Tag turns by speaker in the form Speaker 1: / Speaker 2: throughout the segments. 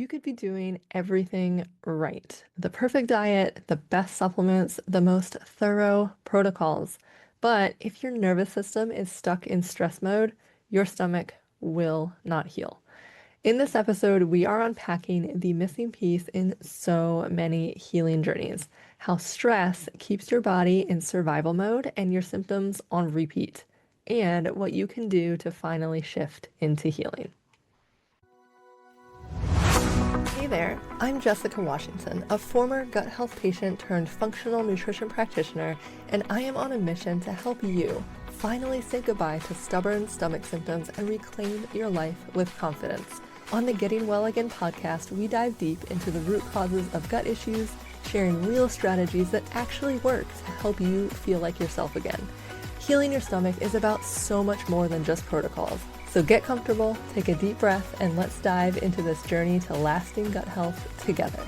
Speaker 1: You could be doing everything right. The perfect diet, the best supplements, the most thorough protocols. But if your nervous system is stuck in stress mode, your stomach will not heal. In this episode, we are unpacking the missing piece in so many healing journeys, how stress keeps your body in survival mode and your symptoms on repeat, and what you can do to finally shift into healing. Hey there, I'm Jessica Washington, a former gut health patient turned functional nutrition practitioner, and I am on a mission to help you finally say goodbye to stubborn stomach symptoms and reclaim your life with confidence. On the Getting Well Again podcast, we dive deep into the root causes of gut issues, sharing real strategies that actually work to help you feel like yourself again. Healing your stomach is about so much more than just protocols. So get comfortable, take a deep breath, and let's dive into this journey to lasting gut health together.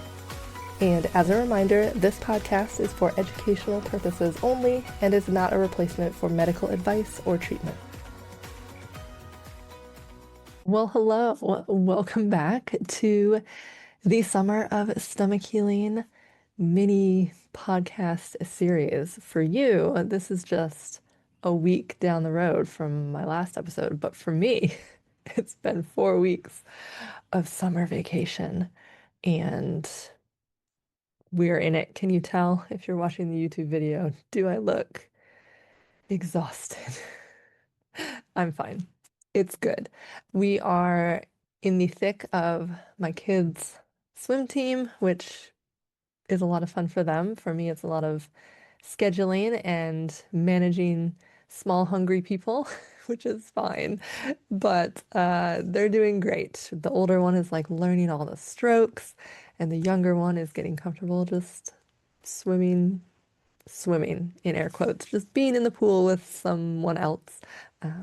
Speaker 1: And as a reminder, this podcast is for educational purposes only and is not a replacement for medical advice or treatment. Well, hello. Welcome back to the Summer of Stomach Healing mini podcast series. For you, this is just a week down the road from my last episode, but for me, it's been 4 weeks of summer vacation and we're in it. Can you tell if you're watching the YouTube video? Do I look exhausted? I'm fine. It's good. We are in the thick of my kids' swim team, which is a lot of fun for them. For me, it's a lot of scheduling and managing small, hungry people, which is fine. But they're doing great. The older one is like learning all the strokes, and the younger one is getting comfortable just swimming in air quotes, just being in the pool with someone else.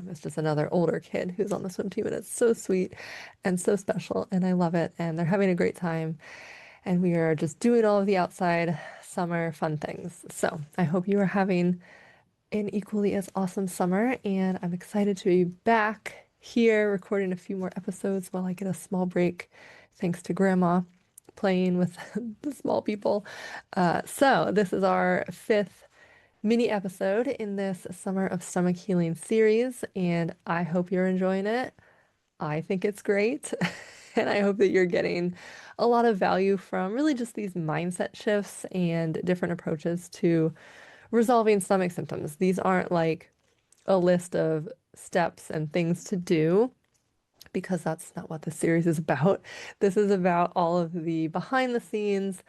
Speaker 1: It's just another older kid who's on the swim team, and it's so sweet and so special, and I love it. And they're having a great time, and we are just doing all of the outside summer fun things. So I hope you are having an equally as awesome summer, and I'm excited to be back here recording a few more episodes while I get a small break, thanks to Grandma playing with the small people. So this is our fifth mini episode in this Summer of Stomach Healing series, and I hope you're enjoying it. I think it's great. And I hope that you're getting a lot of value from really just these mindset shifts and different approaches to resolving stomach symptoms. These aren't like a list of steps and things to do, because that's not what the series is about. This is about all of the behind the scenes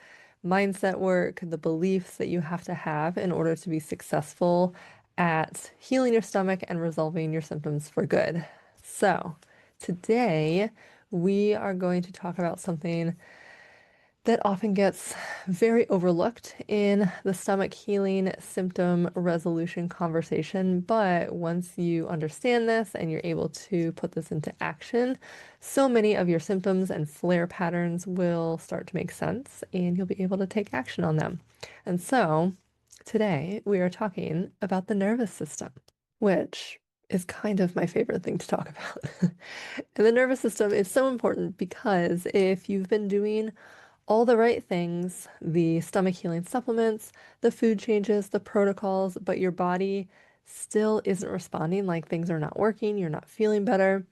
Speaker 1: mindset work, the beliefs that you have to have in order to be successful at healing your stomach and resolving your symptoms for good. So, today we are going to talk about something that often gets very overlooked in the stomach healing symptom resolution conversation. But once you understand this and you're able to put this into action, so many of your symptoms and flare patterns will start to make sense and you'll be able to take action on them. And so today we are talking about the nervous system, which is kind of my favorite thing to talk about. And the nervous system is so important because if you've been doing all the right things, the stomach healing supplements, the food changes, the protocols, but your body still isn't responding, like things are not working, you're not feeling better,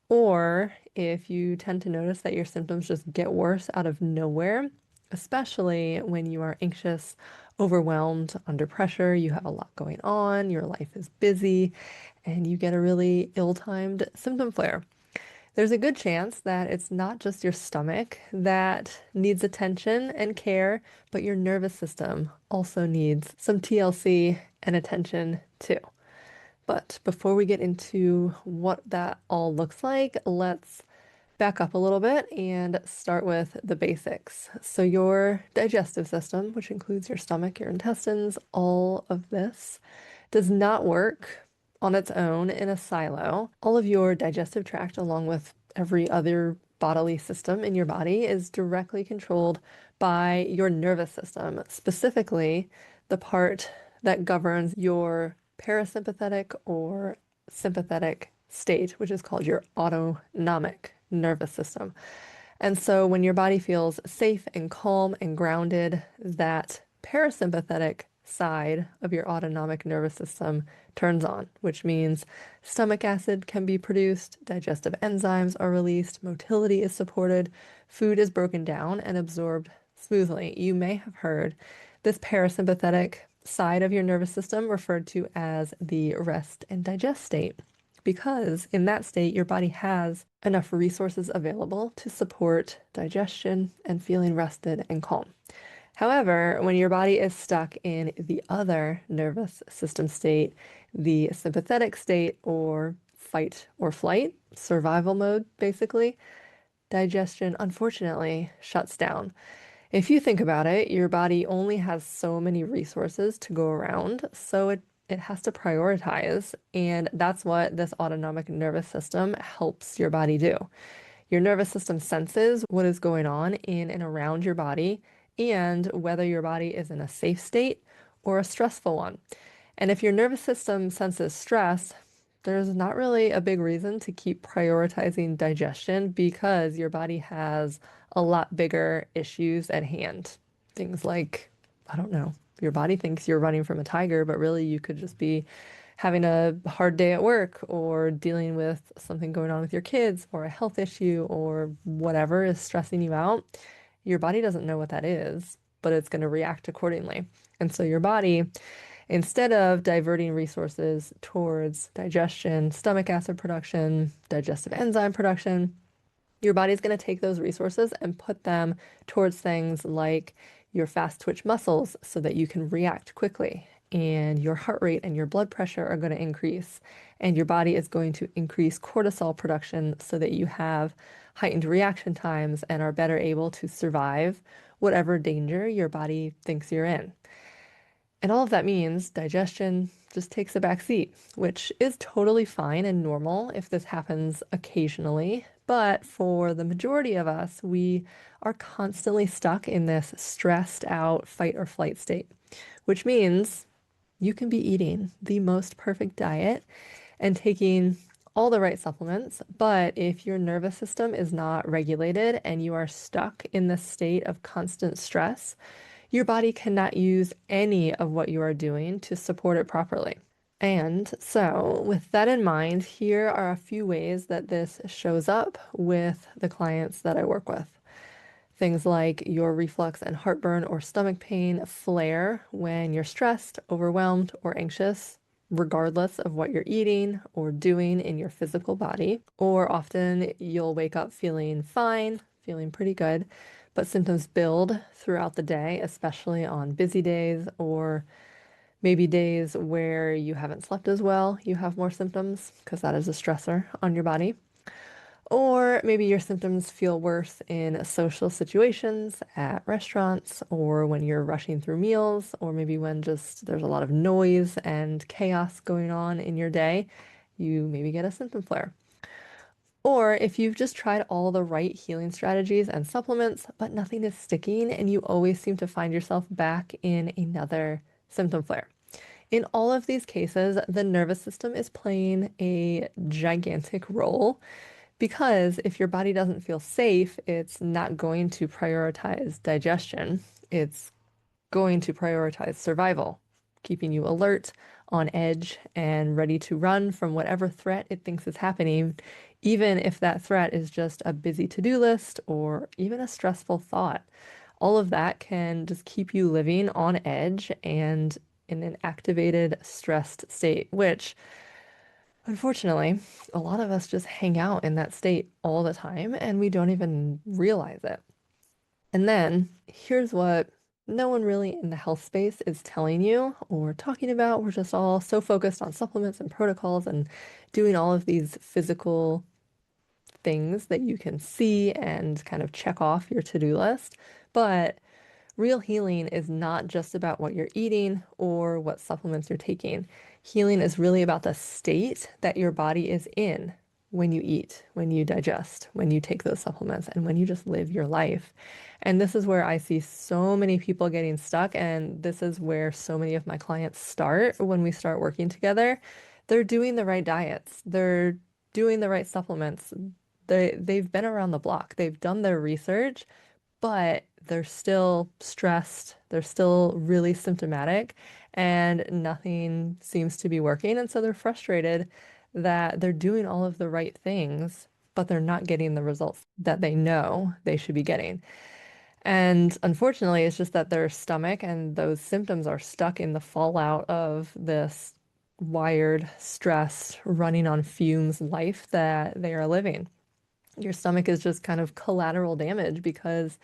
Speaker 1: or if you tend to notice that your symptoms just get worse out of nowhere, especially when you are anxious, overwhelmed, under pressure, you have a lot going on, your life is busy, and you get a really ill-timed symptom flare. There's a good chance that it's not just your stomach that needs attention and care, but your nervous system also needs some TLC and attention too. But before we get into what that all looks like, let's back up a little bit and start with the basics. So your digestive system, which includes your stomach, your intestines, all of this, does not work on its own in a silo. All of your digestive tract, along with every other bodily system in your body, is directly controlled by your nervous system, specifically the part that governs your parasympathetic or sympathetic state, which is called your autonomic nervous system. And so when your body feels safe and calm and grounded, that parasympathetic side of your autonomic nervous system turns on, which means stomach acid can be produced, digestive enzymes are released, motility is supported, food is broken down and absorbed smoothly. You may have heard this parasympathetic side of your nervous system referred to as the rest and digest state, because in that state, your body has enough resources available to support digestion and feeling rested and calm. However, when your body is stuck in the other nervous system state, the sympathetic state or fight or flight, survival mode, basically, digestion unfortunately shuts down. If you think about it, your body only has so many resources to go around, so it has to prioritize, and that's what this autonomic nervous system helps your body do. Your nervous system senses what is going on in and around your body and whether your body is in a safe state or a stressful one. And if your nervous system senses stress, there's not really a big reason to keep prioritizing digestion because your body has a lot bigger issues at hand. Things like, I don't know, your body thinks you're running from a tiger, but really you could just be having a hard day at work or dealing with something going on with your kids or a health issue or whatever is stressing you out. Your body doesn't know what that is, but it's going to react accordingly. And so your body, instead of diverting resources towards digestion, stomach acid production, digestive enzyme production, your body's going to take those resources and put them towards things like your fast twitch muscles so that you can react quickly. And your heart rate and your blood pressure are going to increase. And your body is going to increase cortisol production so that you have heightened reaction times and are better able to survive whatever danger your body thinks you're in. And all of that means digestion just takes a back seat, which is totally fine and normal if this happens occasionally. But for the majority of us, we are constantly stuck in this stressed out fight or flight state, which means you can be eating the most perfect diet and taking all the right supplements, but if your nervous system is not regulated and you are stuck in this state of constant stress, your body cannot use any of what you are doing to support it properly. And so, with that in mind, here are a few ways that this shows up with the clients that I work with. Things like your reflux and heartburn or stomach pain flare when you're stressed, overwhelmed, or anxious, regardless of what you're eating or doing in your physical body. Or often you'll wake up feeling fine, feeling pretty good, but symptoms build throughout the day, especially on busy days or maybe days where you haven't slept as well. You have more symptoms because that is a stressor on your body. Or maybe your symptoms feel worse in social situations, at restaurants, or when you're rushing through meals, or maybe when just there's a lot of noise and chaos going on in your day, you maybe get a symptom flare. Or if you've just tried all the right healing strategies and supplements, but nothing is sticking, and you always seem to find yourself back in another symptom flare. In all of these cases, the nervous system is playing a gigantic role because if your body doesn't feel safe, it's not going to prioritize digestion. It's going to prioritize survival, keeping you alert, on edge, and ready to run from whatever threat it thinks is happening, even if that threat is just a busy to-do list or even a stressful thought. All of that can just keep you living on edge and in an activated, stressed state, which unfortunately, a lot of us just hang out in that state all the time and we don't even realize it. And then here's what no one really in the health space is telling you or talking about. We're just all so focused on supplements and protocols and doing all of these physical things that you can see and kind of check off your to-do list. But real healing is not just about what you're eating or what supplements you're taking. Healing is really about the state that your body is in when you eat, when you digest, when you take those supplements, and when you just live your life. And this is where I see so many people getting stuck, and this is where so many of my clients start when we start working together. They're doing the right diets, they're doing the right supplements, They've been around the block. They've done their research, but they're still stressed. They're still really symptomatic, and nothing seems to be working. And so they're frustrated that they're doing all of the right things, but they're not getting the results that they know they should be getting. And unfortunately, it's just that their stomach and those symptoms are stuck in the fallout of this wired, stressed, running on fumes life that they are living. Your stomach is just kind of collateral damage because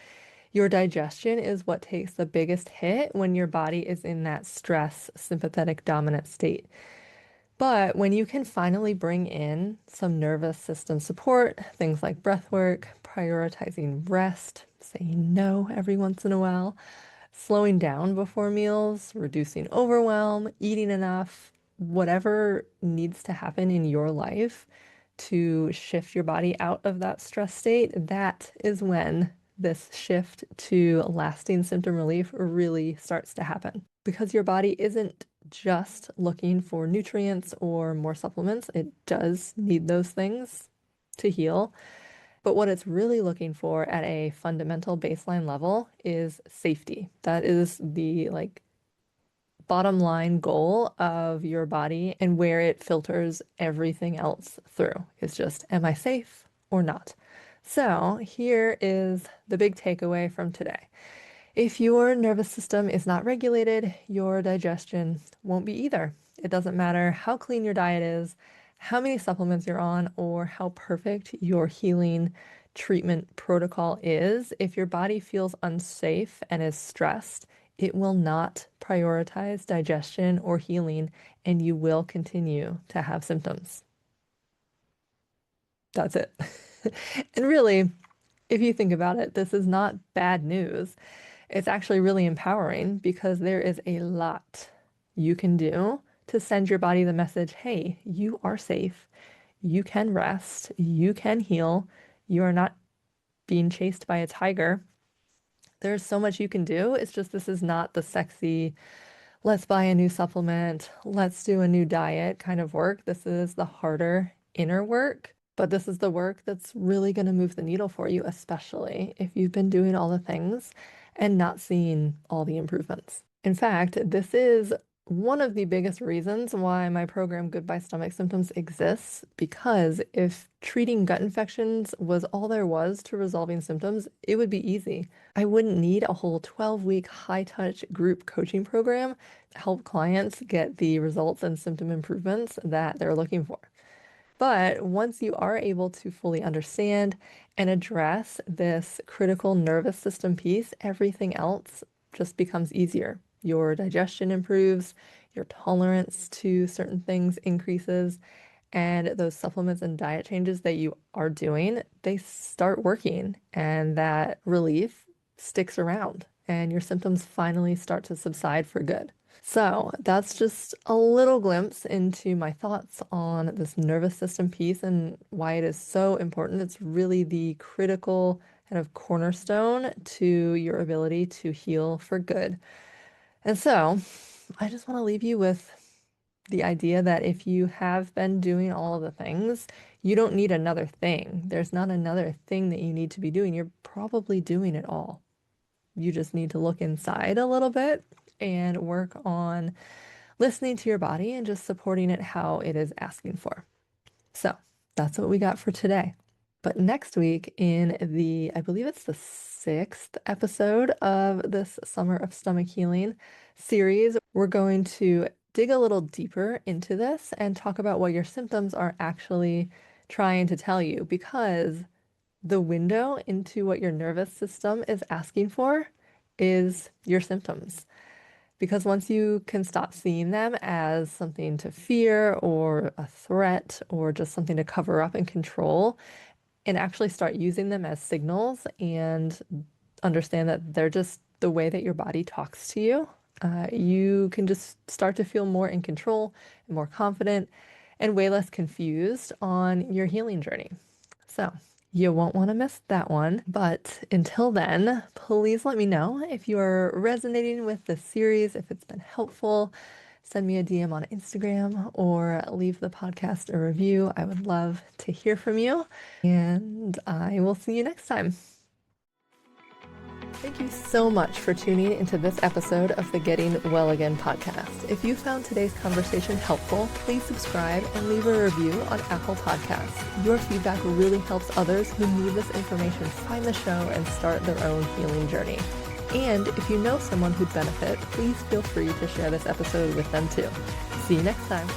Speaker 1: your digestion is what takes the biggest hit when your body is in that stress, sympathetic dominant state. But when you can finally bring in some nervous system support, things like breath work, prioritizing rest, saying no every once in a while, slowing down before meals, reducing overwhelm, eating enough, whatever needs to happen in your life to shift your body out of that stress state, that is when this shift to lasting symptom relief really starts to happen. Because your body isn't just looking for nutrients or more supplements, it does need those things to heal. But what it's really looking for at a fundamental baseline level is safety. That is the bottom line goal of your body, and where it filters everything else through is just, am I safe or not? So here is the big takeaway from today. If your nervous system is not regulated, your digestion won't be either. It doesn't matter how clean your diet is, how many supplements you're on, or how perfect your healing treatment protocol is. If your body feels unsafe and is stressed, it will not prioritize digestion or healing, and you will continue to have symptoms. That's it. And really, if you think about it, this is not bad news. It's actually really empowering because there is a lot you can do to send your body the message, hey, you are safe. You can rest. You can heal. You are not being chased by a tiger. There's so much you can do. It's just this is not the sexy, let's buy a new supplement, let's do a new diet kind of work. This is the harder inner work, but this is the work that's really going to move the needle for you, especially if you've been doing all the things and not seeing all the improvements. In fact, this is one of the biggest reasons why my program Goodbye Stomach Symptoms exists, because if treating gut infections was all there was to resolving symptoms, it would be easy. I wouldn't need a whole 12-week high-touch group coaching program to help clients get the results and symptom improvements that they're looking for. But once you are able to fully understand and address this critical nervous system piece, everything else just becomes easier. Your digestion improves, your tolerance to certain things increases, and those supplements and diet changes that you are doing, they start working, and that relief sticks around, and your symptoms finally start to subside for good. So that's just a little glimpse into my thoughts on this nervous system piece and why it is so important. It's really the critical kind of cornerstone to your ability to heal for good. And so I just want to leave you with the idea that if you have been doing all of the things, you don't need another thing. There's not another thing that you need to be doing. You're probably doing it all. You just need to look inside a little bit and work on listening to your body and just supporting it how it is asking for. So that's what we got for today. But next week, in I believe it's the 6th episode of this Summer of Stomach Healing series, we're going to dig a little deeper into this and talk about what your symptoms are actually trying to tell you, because the window into what your nervous system is asking for is your symptoms. Because once you can stop seeing them as something to fear or a threat or just something to cover up and control, and actually start using them as signals and understand that they're just the way that your body talks to you, you can just start to feel more in control and more confident and way less confused on your healing journey. So you won't want to miss that one. But until then, please let me know if you are resonating with this series, if it's been helpful. send me a DM on Instagram or leave the podcast a review. I would love to hear from you, and I will see you next time. Thank you so much for tuning into this episode of the Getting Well Again podcast. If you found today's conversation helpful, please subscribe and leave a review on Apple Podcasts. Your feedback really helps others who need this information find the show and start their own healing journey. And if you know someone who'd benefit, please feel free to share this episode with them too. See you next time.